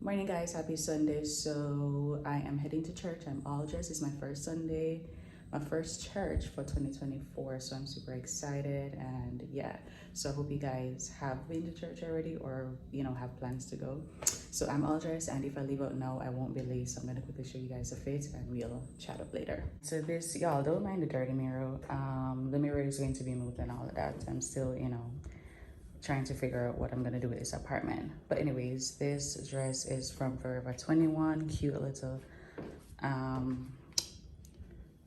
Morning, guys. Happy Sunday. So I am heading to church. I'm all dressed. It's my first Sunday, my first church for 2024. So I'm super excited. And yeah, so I hope you guys have been to church already or, have plans to go. So I'm all dressed. And if I leave out now, I won't be late. So I'm going to quickly show you guys the fit and we'll chat up later. So this, y'all, don't mind the dirty mirror. The mirror is going to be moved and all of that. I'm still, trying to figure out what I'm gonna do with this apartment. But anyways, this dress is from Forever 21. Cute little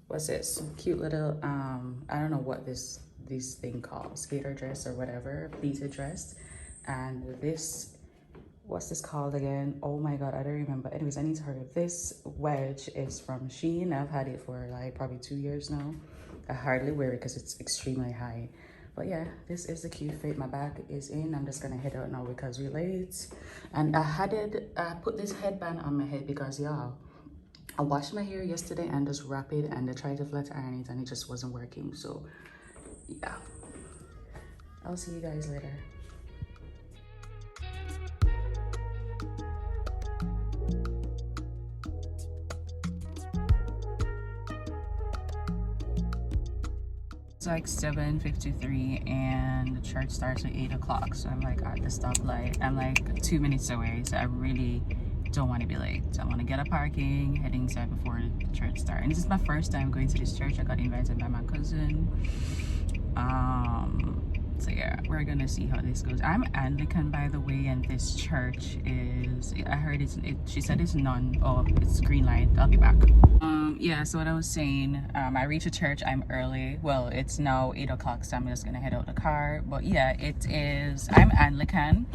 what's this? Cute little I don't know what this thing called, skater dress or whatever, pleated dress. And this, what's this called again? Oh my god, I don't remember. Anyways, I need to hurry up. This wedge is from Shein. I've had it for like probably 2 years now. I hardly wear it because it's extremely high. But yeah, this is the cute fit. My bag is in. I'm just gonna head out now because we're late. And I put this headband on my head because y'all, I washed my hair yesterday and just wrap it and I tried to flat iron it and it just wasn't working. So yeah, I'll see you guys later. It's like 7:53 and the church starts at 8 o'clock. So I'm like at the stoplight. I'm like 2 minutes away. So I really don't want to be late. I want to get a parking, head inside before the church starts. And this is my first time going to this church. I got invited by my cousin. So yeah, we're gonna see how this goes. I'm Anglican, by the way, and this church is, I heard she said it's it's green light. I'll be back. Yeah, so what I was saying, I reach a church, I'm early. Well, it's now 8 o'clock, so I'm just gonna head out the car. But yeah, I'm Anglican,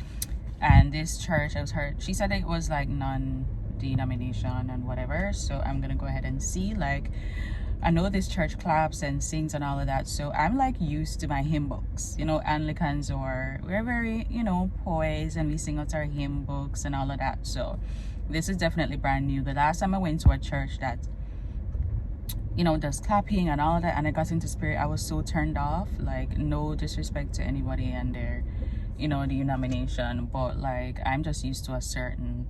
and this church, she said it was like non-denomination and whatever. So I'm gonna go ahead and see. Like, I know this church claps and sings and all of that, so I'm like used to my hymn books. Anglicans, we're very, poised and we sing out our hymn books and all of that. So this is definitely brand new. The last time I went to a church that, does clapping and all of that, and I got into spirit, I was so turned off. Like, no disrespect to anybody and their, denomination, but like, I'm just used to a certain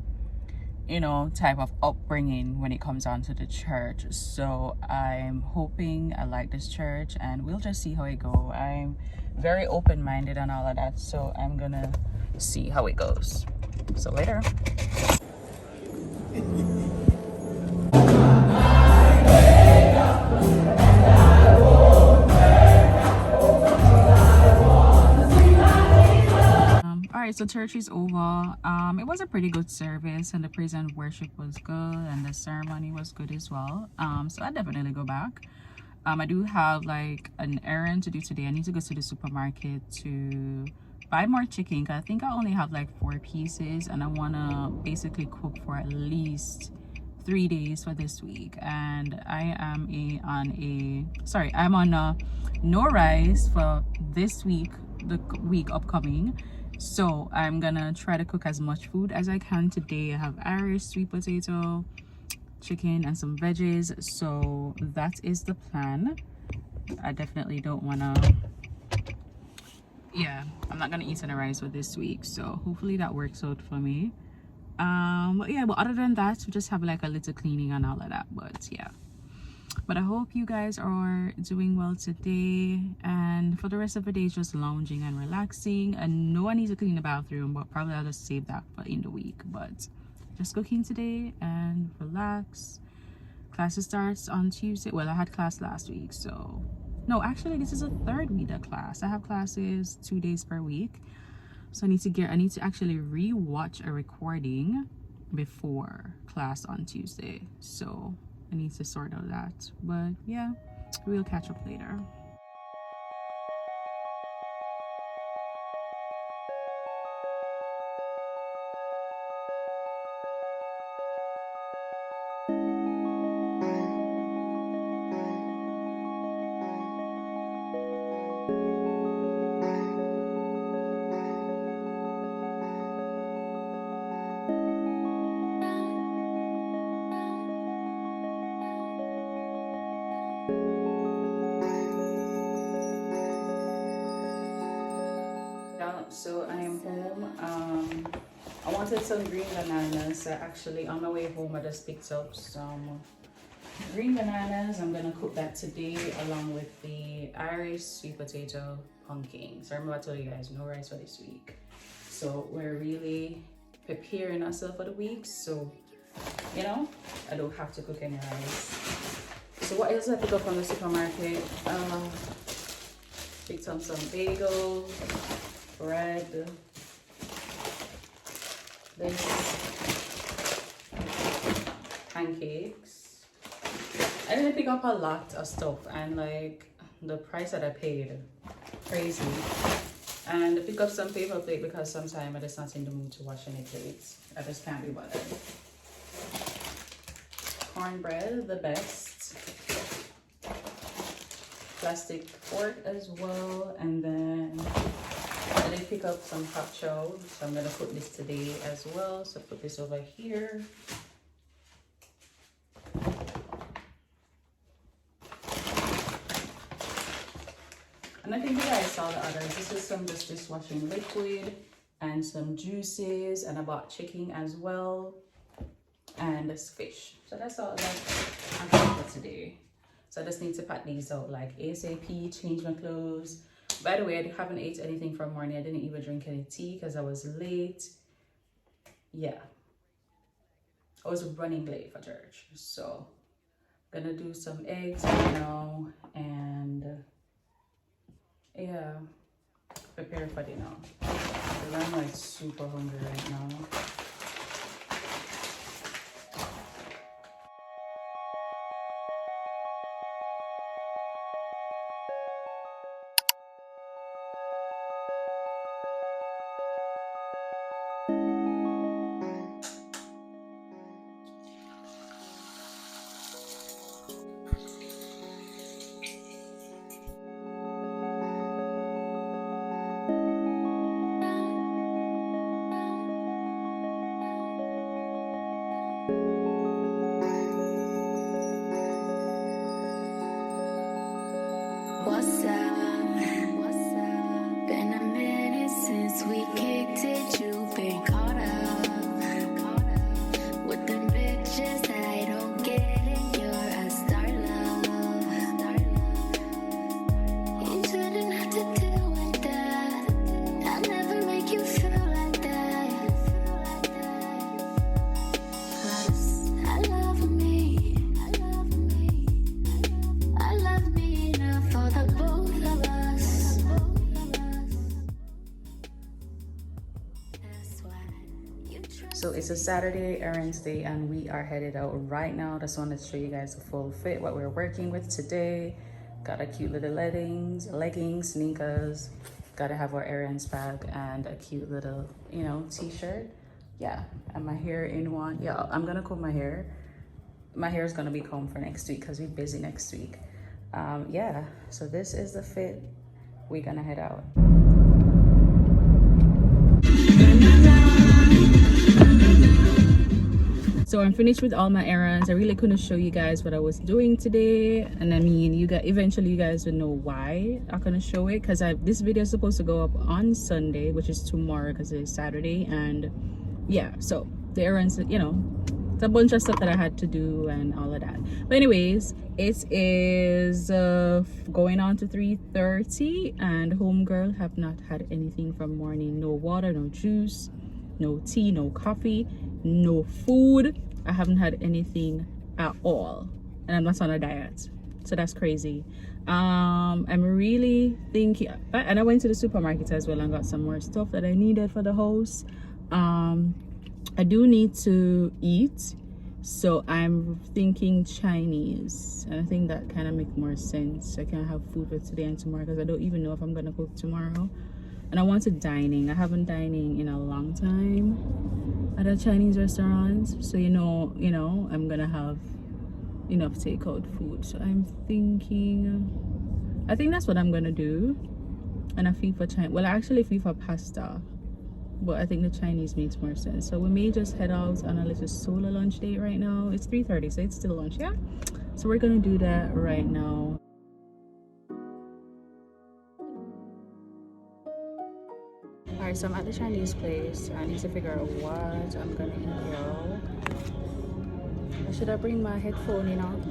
type of upbringing when it comes down to the church. So I'm hoping I like this church and we'll just see how it go. I'm very open-minded and all of that, so I'm gonna see how it goes. So later. Alright, so church is over. It was a pretty good service and the praise and worship was good and the ceremony was good as well. So I definitely go back. I do have like an errand to do today. I need to go to the supermarket to buy more chicken. I think I only have like 4 pieces and I want to basically cook for at least 3 days for this week. And I am I'm on no rice for this week, the week upcoming. So I'm gonna try to cook as much food as I can today. I have Irish sweet potato, chicken, and some veggies. So that is the plan. I definitely don't wanna, I'm not gonna eat any rice for this week. So hopefully that works out for me. But other than that, we just have like a little cleaning and all of that. But yeah. But I hope you guys are doing well today, and for the rest of the day, just lounging and relaxing. And no, I need to clean the bathroom, but probably I'll just save that for in the week. But just cooking today and relax. Classes starts on Tuesday. Well, I had class last week, so no, actually this is a 3rd week of class. I have classes 2 days per week, so I need to actually re-watch a recording before class on Tuesday. So I need to sort out that, but yeah, we'll catch up later. wanted some green bananas. So actually on my way home I just picked up some green bananas. I'm gonna cook that today along with the Irish sweet potato pumpkin. So remember I told you guys no rice for this week. So we're really preparing ourselves for the week. So you know, I don't have to cook any rice. So what else I picked up from the supermarket? Picked up some bagels, bread, this, pancakes. I didn't pick up a lot of stuff, and like the price that I paid, crazy. And I pick up some paper plate because sometimes I just not in the mood to wash any plates. I just can't be bothered. Cornbread, the best. Plastic fork as well, and then I did pick up some hot chow, so I'm gonna put this today as well. So put this over here. And I think you guys saw the others. This is some just dishwashing liquid and some juices, and I bought chicken as well, and this fish. So that's all that I'm doing for today. So I just need to pack these out like ASAP, change my clothes. By the way, I haven't ate anything from morning. I didn't even drink any tea because I was late. Yeah, I was running late for church. So I'm gonna do some eggs now and yeah, prepare for dinner. I'm like super hungry right now. What's up? What's up? Been a minute since we kicked it. You've been caught up with them bitches that don't get it. You're a star love. You shouldn't have to deal with that. I'll never make you feel like that. 'Cause I love me. I love me enough for the both of us. That's why you trust. So it's a Saturday errands day and we are headed out right now. Just wanted to show you guys the full fit, what we're working with today. Got a cute little leggings, sneakers. Gotta have our errands bag and a cute little, you know, t-shirt. Yeah, and my hair in one. Yeah, I'm gonna comb my hair. My hair is gonna be combed for next week because we're busy next week. Yeah, so this is the fit. We're gonna head out. So I'm finished with all my errands. I really couldn't show you guys what I was doing today, and I mean, eventually you guys will know why I couldn't show it, because this video is supposed to go up on Sunday, which is tomorrow because it's Saturday. And yeah, so the errands, you know, it's a bunch of stuff that I had to do and all of that. But anyways, it is going on to 3:30 and homegirl have not had anything from morning. No water, no juice, no tea, no coffee, no food. I haven't had anything at all, and I'm not on a diet, so that's crazy. I'm really thinking, and I went to the supermarket as well and got some more stuff that I needed for the house. I do need to eat, so I'm thinking Chinese, and I think that kind of makes more sense. I can have food for today and tomorrow because I don't even know if I'm gonna cook tomorrow. And I wanted dining. I haven't dining in a long time at a Chinese restaurant, so you know I'm gonna have enough takeout food. So I'm thinking, I think that's what I'm gonna do. And I feel for China. Well, I actually feel for pasta, but I think the Chinese makes more sense. So we may just head out on a little solo lunch date right now. It's 3:30, so it's still lunch, yeah. So we're gonna do that right now. Alright, Alright, so I'm at the Chinese place. I need to figure out what I'm gonna eat, yo. I should have bring my headphone, you know.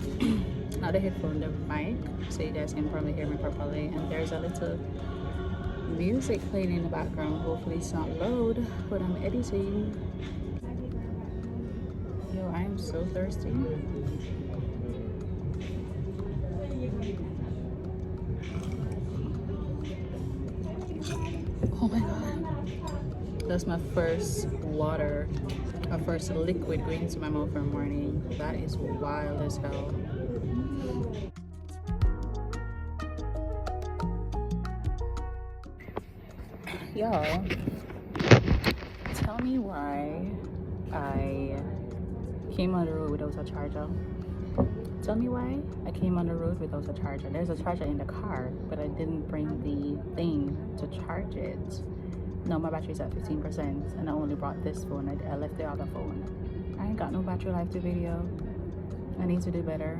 Not the headphone, the mic, so you guys can probably hear me properly. And there's a little music playing in the background. Hopefully it's not loud when I'm editing. Yo, I am so thirsty. Oh my god. That's my first water, my first liquid going into my mouth for morning. That is wild as hell. Y'all, tell me why I came on the road without a charger. Tell me why I came on the road without a charger. There's a charger in the car, but I didn't bring the thing to charge it. No, my battery's at 15% and I only brought this phone. I left the other phone. I ain't got no battery life to video. I need to do better.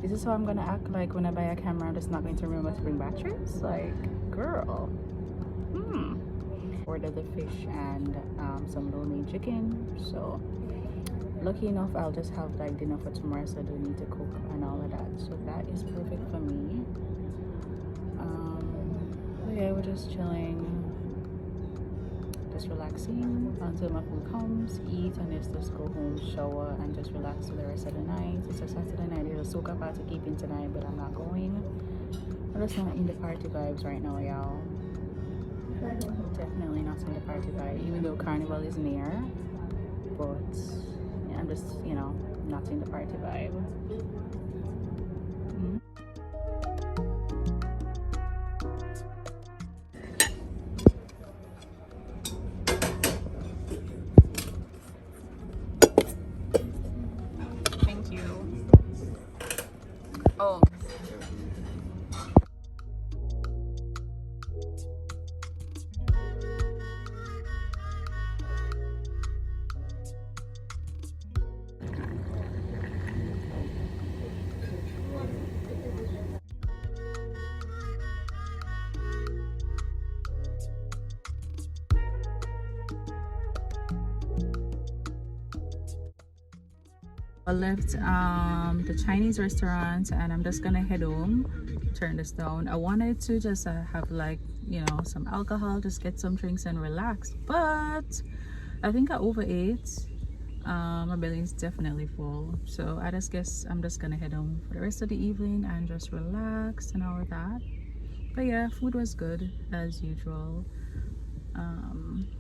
This is how I'm gonna act like when I buy a camera. I'm just not going to remember to bring batteries. Like, girl. Ordered the fish and some lo mein chicken. So lucky enough, I'll just have like dinner for tomorrow, so I don't need to cook and all of that. So that is perfect for me. But yeah, we're just chilling, just relaxing until my food comes, eat, and just go home, shower, and just relax for the rest of the night. It's a Saturday night. There's a soca party keeping tonight, but I'm not going. I'm just not in the party vibes right now, y'all. Definitely not in the party vibe, even though carnival is near. But yeah, I'm just, you know, not in the party vibe. Thank you. Oh. I left the Chinese restaurant and I'm just gonna head home, turn this down. I wanted to just have like, you know, some alcohol, just get some drinks and relax, but I think I overate. My belly is definitely full, so I just guess I'm just gonna head home for the rest of the evening and just relax and all of that. But yeah, food was good as usual.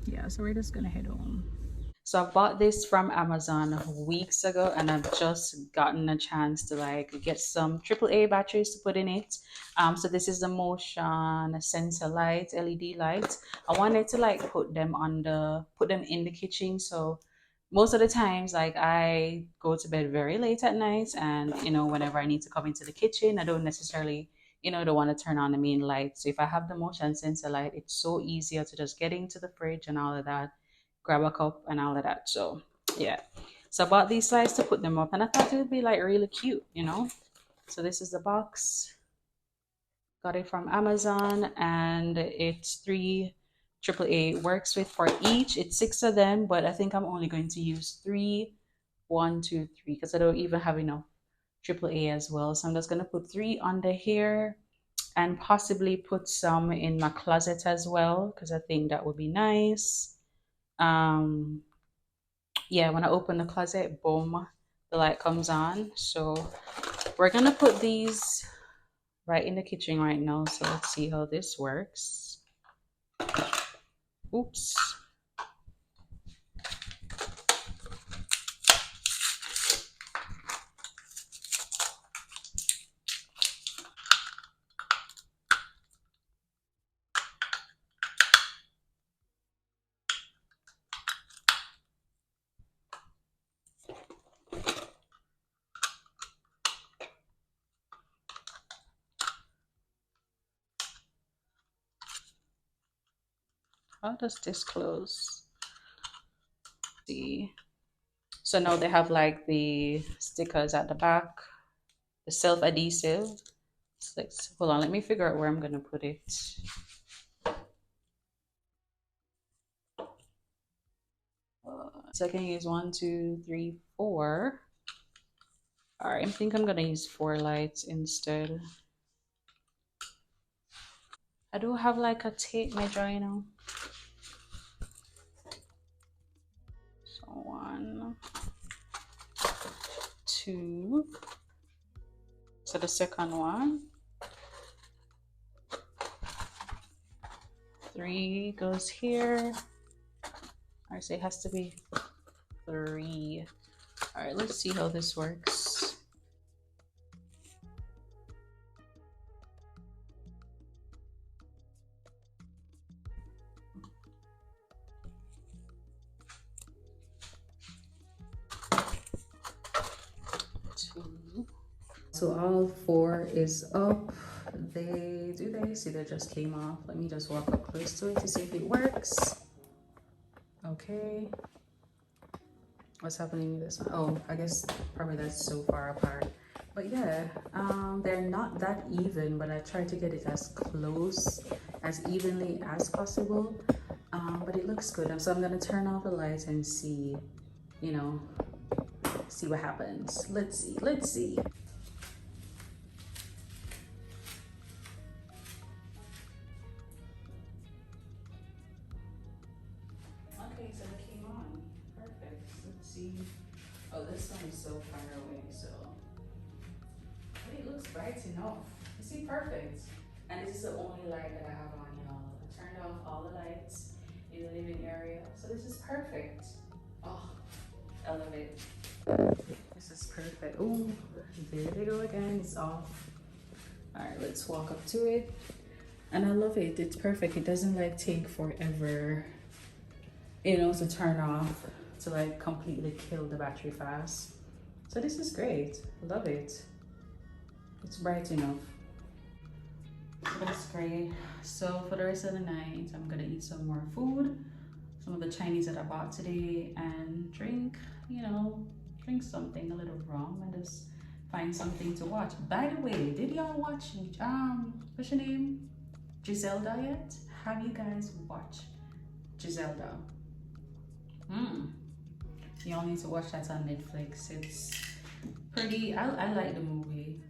Yeah, so we're just gonna head home. So I bought this from Amazon weeks ago and I've just gotten a chance to like get some AAA batteries to put in it. So this is the motion sensor light, LED lights. I wanted to like put them in the kitchen. So most of the times like I go to bed very late at night, and you know, whenever I need to come into the kitchen, I don't necessarily, you know, don't want to turn on the main light. So if I have the motion sensor light, it's so easier to just get into the fridge and all of that, grab a cup and all of that. So yeah, so I bought these slides to put them up and I thought it would be like really cute, you know. So this is the box, got it from Amazon, and it's 3 AAA, works with for each. It's 6 of them, but I think I'm only going to use 3, 1, 2, 3, because I don't even have enough AAA as well. So I'm just going to put 3 under here and possibly put some in my closet as well, because I think that would be nice. Yeah, when I open the closet, boom, the light comes on. So we're gonna put these right in the kitchen right now. So let's see how this works. Oops. How does this close? See. So now they have like the stickers at the back, the self-adhesive. Hold on, let me figure out where I'm gonna put it. So I can use 1, 2, 3, 4. All right, I think I'm gonna use 4 lights instead. I do have like a tape measure, you know. So 1, 2. So the second one. 3 goes here. I say it has to be 3. All right, let's see how this works. Two. So all 4 is up. They see they just came off. Let me just walk up close to it to see if it works. Okay. What's happening with this one? Oh, I guess probably that's so far apart. But yeah, they're not that even, but I try to get it as close, as evenly as possible. But it looks good. So I'm gonna turn off the lights and see, you know, see what happens. Let's see, let's see. Okay, so it came on. Perfect. Let's see. Oh, this one is so far away, so. But it looks bright enough. You see, perfect. And this is the only light that I have on, y'all. I turned off all the lights in the living area. So this is perfect. Oh, elevate. This is perfect. Oh, there they go again. It's off. All right, let's walk up to it. And I love it. It's perfect. It doesn't like take forever, you know, to turn off, to like completely kill the battery fast. So this is great. Love it. It's bright enough. That's great. So for the rest of the night, I'm gonna eat some more food, some of the Chinese that I bought today, and drink, you know, drink something a little rum and just find something to watch. By the way, did y'all watch what's your name? Giselda yet? Have you guys watched Giselda? Y'all need to watch that on Netflix. It's pretty. I like the movie.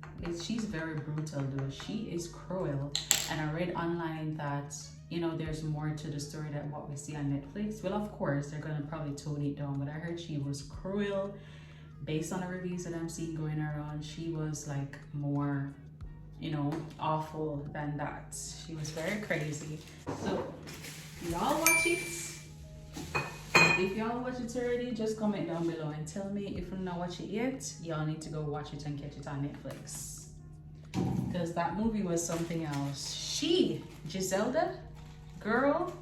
She's very brutal though. She is cruel, and I read online that, you know, there's more to the story than what we see on Netflix. Well, of course they're gonna probably tone it down, but I heard she was cruel. Based on the reviews that I'm seeing going around, she was like more, you know, awful than that. She was very crazy. So y'all watch it. If y'all watch it already, just comment down below and tell me. If you not watch it yet, y'all need to go watch it and catch it on Netflix, because that movie was something else. Giselda, girl,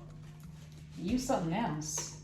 you something else.